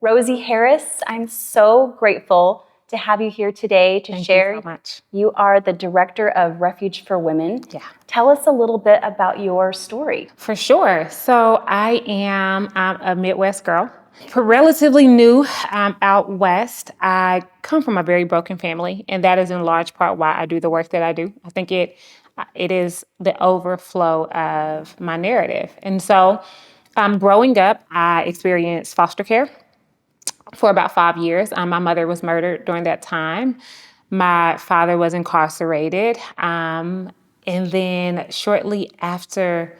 Rosie Harris, I'm so grateful to have you here today to share. Thank you so much. You are the director of Refuge for Women. Yeah. Tell us a little bit about your story. For sure. So I'm a Midwest girl, relatively new out west. I come from a very broken family, and that is in large part why I do the work that I do. I think it is the overflow of my narrative. And so growing up, I experienced foster care for about 5 years. My mother was murdered during that time. My father was incarcerated. And then shortly after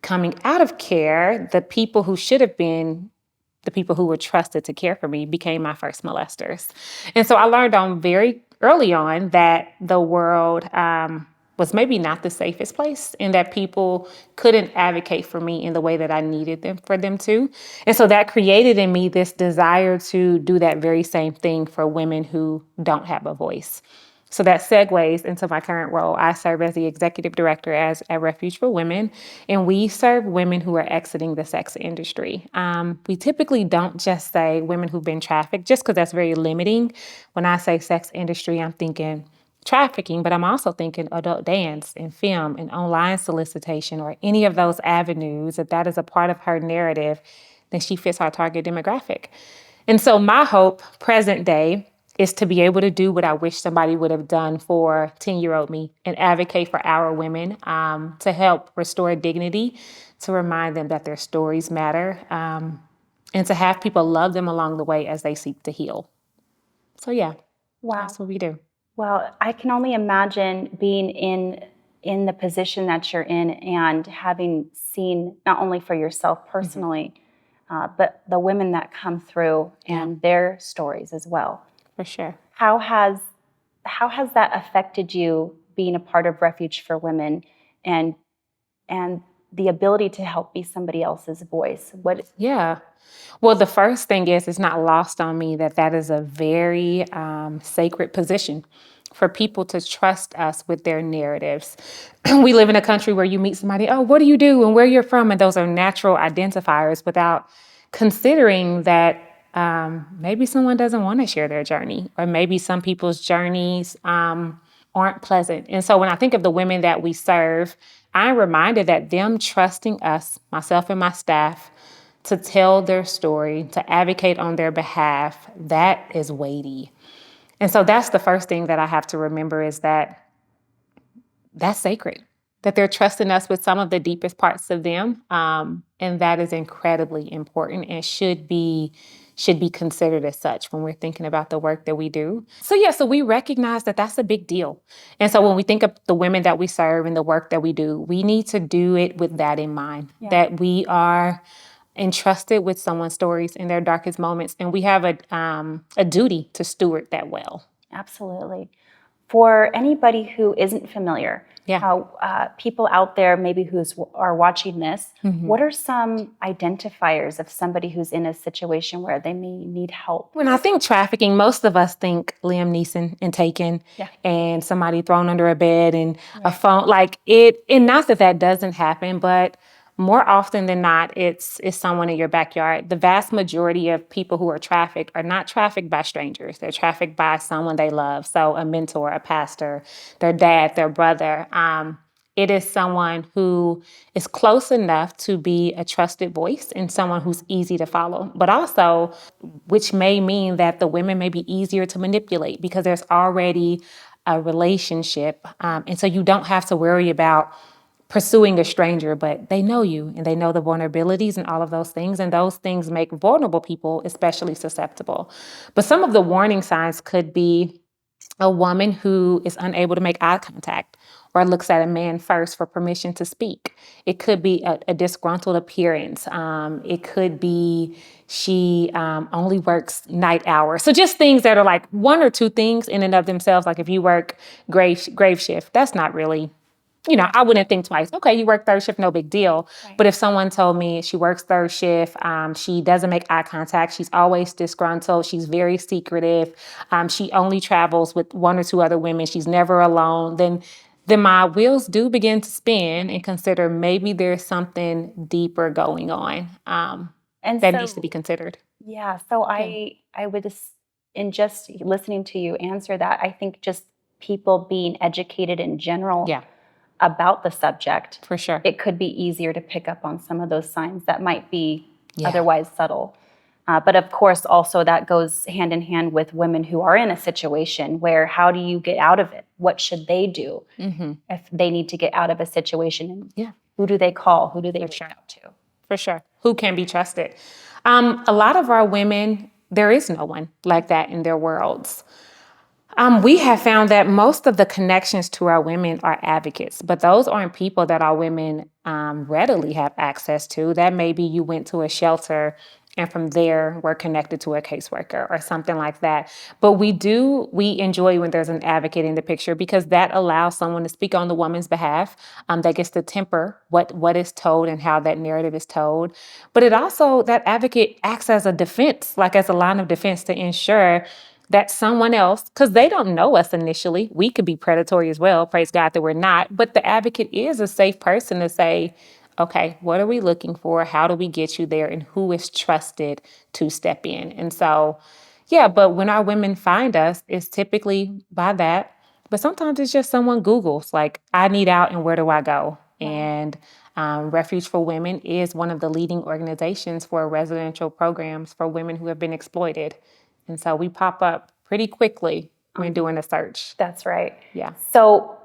coming out of care, the people who should have been the people who were trusted to care for me became my first molesters. And so I learned on very early on that the world was maybe not the safest place and that people couldn't advocate for me in the way that I needed them for them to. And so that created in me this desire to do that very same thing for women who don't have a voice. So that segues into my current role. I serve as the executive director at Refuge for Women, and we serve women who are exiting the sex industry. We typically don't just say women who've been trafficked, just because that's very limiting. When I say sex industry, I'm thinking trafficking, but I'm also thinking adult dance and film and online solicitation or any of those avenues. If that is a part of her narrative, then she fits our target demographic. And so my hope, present day, is to be able to do what I wish somebody would have done for 10-year-old me and advocate for our women to help restore dignity, to remind them that their stories matter, and to have people love them along the way as they seek to heal. So yeah, Wow. that's what we do. Well, I can only imagine being in the position that you're in and having seen not only for yourself personally, but the women that come through and their stories as well. For sure. How has that affected you being a part of Refuge for Women and the ability to help be somebody else's voice? Yeah. Well, the first thing is it's not lost on me that is a very sacred position for people to trust us with their narratives. We live in a country where you meet somebody, oh, what do you do and where you're from? And those are natural identifiers without considering that maybe someone doesn't want to share their journey, or maybe some people's journeys aren't pleasant. And so when I think of the women that we serve, I'm reminded that them trusting us, myself and my staff, to tell their story, to advocate on their behalf, that is weighty. And so that's the first thing that I have to remember is that that's sacred, that they're trusting us with some of the deepest parts of them. And that is incredibly important and should be considered as such when we're thinking about the work that we do. So we recognize that that's a big deal. And so when we think of the women that we serve and the work that we do, we need to do it with that in mind, that we are entrusted with someone's stories in their darkest moments. And we have a duty to steward that well. Absolutely. For anybody who isn't familiar, how people out there maybe are watching this, what are some identifiers of somebody who's in a situation where they may need help? When I think trafficking, most of us think Liam Neeson and Taken and somebody thrown under a bed and a phone. Like it, and not that doesn't happen, but more often than not, it's someone in your backyard. The vast majority of people who are trafficked are not trafficked by strangers. They're trafficked by someone they love. So a mentor, a pastor, their dad, their brother. It is someone who is close enough to be a trusted voice and someone who's easy to follow, but also, which may mean that the women may be easier to manipulate because there's already a relationship. And so you don't have to worry about pursuing a stranger, but they know you and they know the vulnerabilities and all of those things. And those things make vulnerable people especially susceptible. But some of the warning signs could be a woman who is unable to make eye contact or looks at a man first for permission to speak. It could be a disgruntled appearance. It could be she only works night hours. So just things that are like one or two things in and of themselves. Like if you work grave shift, that's not really, I wouldn't think twice. Okay, you work third shift, no big deal. Right. But if someone told me she works third shift, she doesn't make eye contact, she's always disgruntled, she's very secretive, she only travels with one or two other women, she's never alone, then my wheels do begin to spin and consider maybe there's something deeper going on that needs to be considered. Yeah. So Yeah. I would in just listening to you answer that, I think just people being educated in general Yeah, about the subject, for sure. it could be easier to pick up on some of those signs that might be Yeah. otherwise subtle. But of course, also that goes hand in hand with women who are in a situation where how do you get out of it? What should they do Hmm. if they need to get out of a situation? And Yeah, who do they call? Who do they for reach sure. out to? For sure. Who can be trusted? A lot of our women, there is no one like that in their worlds. We have found that most of the connections to our women are advocates, but those aren't people that our women readily have access to. That maybe you went to a shelter and from there were connected to a caseworker or something like that. But we enjoy when there's an advocate in the picture because that allows someone to speak on the woman's behalf, that gets to temper what is told and how that narrative is told. But it also, that advocate acts as a defense, like as a line of defense to ensure that someone else, because they don't know us initially, we could be predatory as well. Praise God that we're not. But the advocate is a safe person to say, okay, what are we looking for? How do we get you there? And who is trusted to step in? And so, yeah, but when our women find us, it's typically by that. But sometimes it's just someone Googles, like, I need out and where do I go? Wow. And Refuge for Women is one of the leading organizations for residential programs for women who have been exploited. And so we pop up pretty quickly when doing a search. That's right. Yeah. So,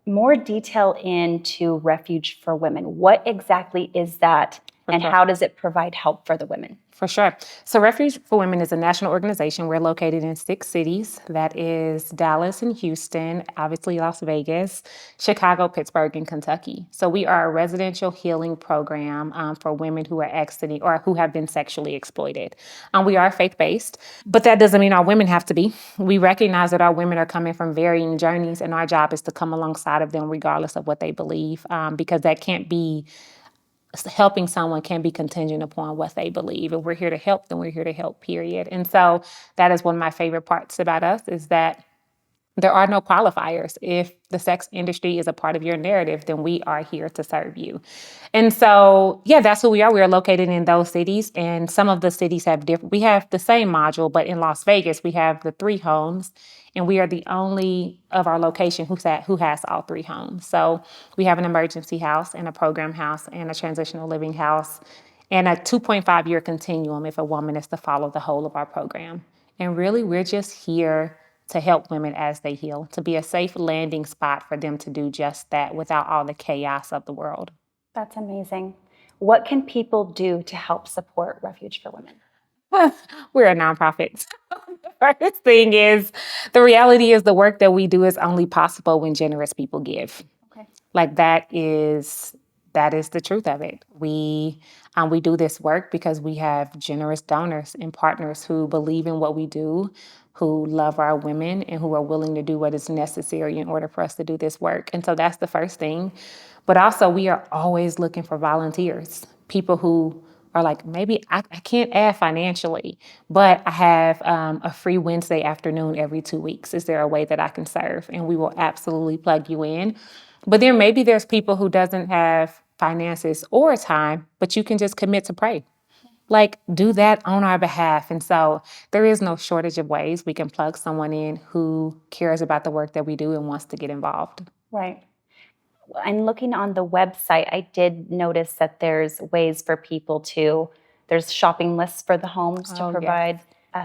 more detail into Refuge for Women. What exactly is that, For and sure. how does it provide help for the women? For sure. So Refuge for Women is a national organization. We're located in 6 cities. That is Dallas and Houston, obviously Las Vegas, Chicago, Pittsburgh, and Kentucky. So we are a residential healing program for women who are exiting or who have been sexually exploited. We are faith-based, but that doesn't mean our women have to be. We recognize that our women are coming from varying journeys, and our job is to come alongside of them regardless of what they believe, because that can't be helping someone can be contingent upon what they believe. If we're here to help, then we're here to help, period. And so that is one of my favorite parts about us is that there are no qualifiers. If the sex industry is a part of your narrative, then we are here to serve you. And so, yeah, that's who we are. We are located in those cities, and some of the cities have different. We have the same module, but in Las Vegas, we have the 3 homes, and we are the only of our location who has all 3 homes. So we have an emergency house and a program house and a transitional living house and a 2.5-year continuum if a woman is to follow the whole of our program. And really, we're just here to help women as they heal, to be a safe landing spot for them to do just that without all the chaos of the world. That's amazing. What can people do to help support Refuge for Women? We're a nonprofit. The first thing is the reality is the work that we do is only possible when generous people give. Okay. Like that is the truth of it. We do this work because we have generous donors and partners who believe in what we do, who love our women, and who are willing to do what is necessary in order for us to do this work. And so that's the first thing. But also, we are always looking for volunteers, people who are like, maybe I can't add financially, but I have a free Wednesday afternoon every 2 weeks. Is there a way that I can serve? And we will absolutely plug you in. But then maybe there's people who doesn't have finances or time, but you can just commit to pray. Like, do that on our behalf. And so there is no shortage of ways we can plug someone in who cares about the work that we do and wants to get involved. Right. And looking on the website, I did notice that there's ways for people there's shopping lists for the homes to Oh, yeah. provide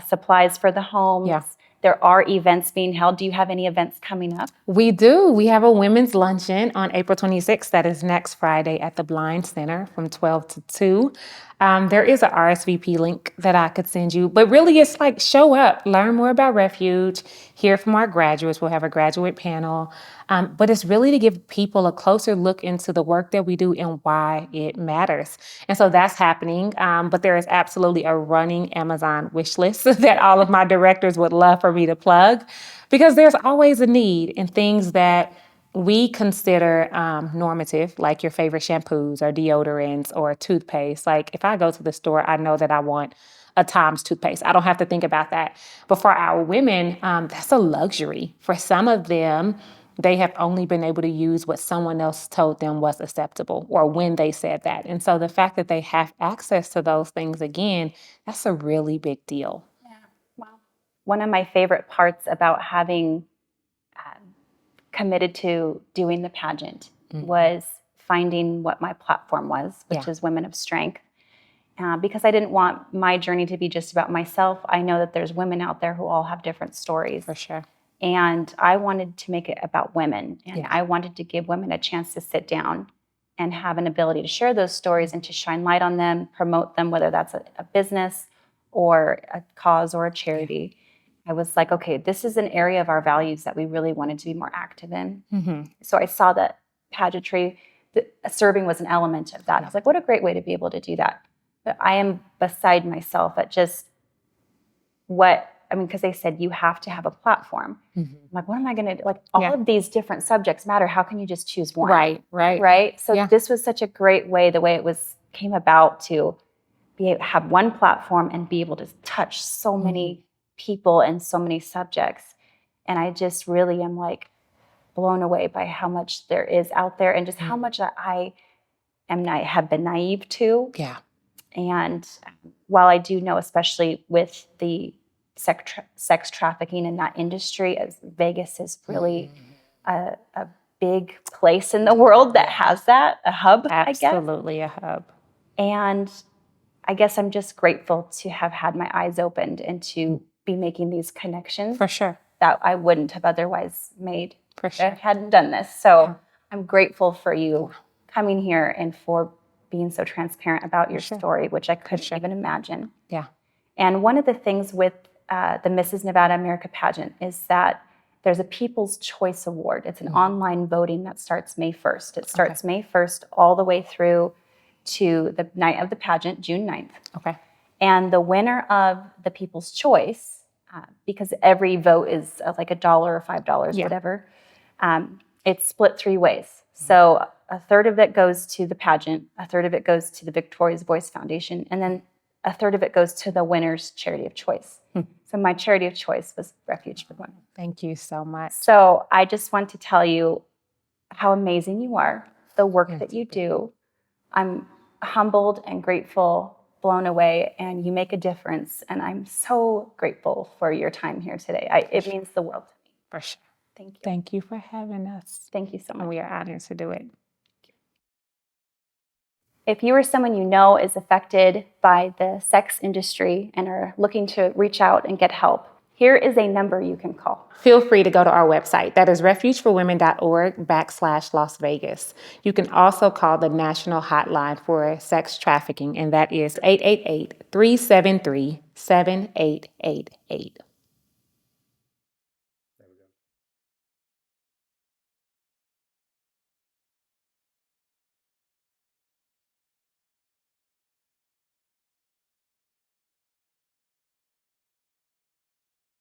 supplies for the homes. Yeah. There are events being held. Do you have any events coming up? We do. We have a women's luncheon on April 26th. That is next Friday at the Blind Center from 12 to 2. There is a RSVP link that I could send you, but really it's like show up, learn more about Refuge, hear from our graduates. We'll have a graduate panel. But it's really to give people a closer look into the work that we do and why it matters. And so that's happening. But there is absolutely a running Amazon wish list that all of my directors would love for me to plug because there's always a need in things that we consider normative, like your favorite shampoos or deodorants or toothpaste. Like if I go to the store, I know that I want a Tom's toothpaste. I don't have to think about that. But for our women, that's a luxury. For some of them, they have only been able to use what someone else told them was acceptable or when they said that. And so the fact that they have access to those things again, that's a really big deal. Yeah. Wow. One of my favorite parts about having committed to doing the pageant was finding what my platform was, which is Women of Strength. Because I didn't want my journey to be just about myself. I know that there's women out there who all have different stories. For sure. And I wanted to make it about women. And I wanted to give women a chance to sit down and have an ability to share those stories and to shine light on them, promote them, whether that's a business or a cause or a charity. I was like, okay, this is an area of our values that we really wanted to be more active in. So I saw that pageantry, serving was an element of that. I was like, what a great way to be able to do that. But I am beside myself at just because they said you have to have a platform. I'm like, what am I going to do? Like, all of these different subjects matter. How can you just choose one? Right. So this was such a great way, the way it came about, to have one platform and be able to touch so many people and so many subjects. And I just really am like blown away by how much there is out there and just how much I have been naive to. Yeah. And while I do know, especially with the sex trafficking in that industry, as Vegas is really a big place in the world that has that, a hub, Absolutely a hub. And I guess I'm just grateful to have had my eyes opened and to be making these connections. For sure. That I wouldn't have otherwise made. For sure. If I hadn't done this. So I'm grateful for you coming here and for being so transparent about your story, which I couldn't even imagine. Yeah. And one of the things with the Mrs. Nevada America pageant is that there's a People's Choice Award. It's an online voting that starts May 1st. It starts May 1st all the way through to the night of the pageant, June 9th. Okay. And the winner of the People's Choice, because every vote is like $1 or $5, whatever, it's split 3 ways. So a third of it goes to the pageant, a third of it goes to the Victoria's Voice Foundation, and then a third of it goes to the winner's charity of choice. So my charity of choice was Refuge for Women. Thank you so much. So I just want to tell you how amazing you are, the work that you do. I'm humbled and grateful, blown away, and you make a difference. And I'm so grateful for your time here today. It means the world to me. For sure. Thank you. Thank you for having us. Thank you so much. And we are honored to do it. If you or someone you know is affected by the sex industry and are looking to reach out and get help, here is a number you can call. Feel free to go to our website. That is refugeforwomen.org/Las Vegas. You can also call the national hotline for sex trafficking, and that is 888-373-7888.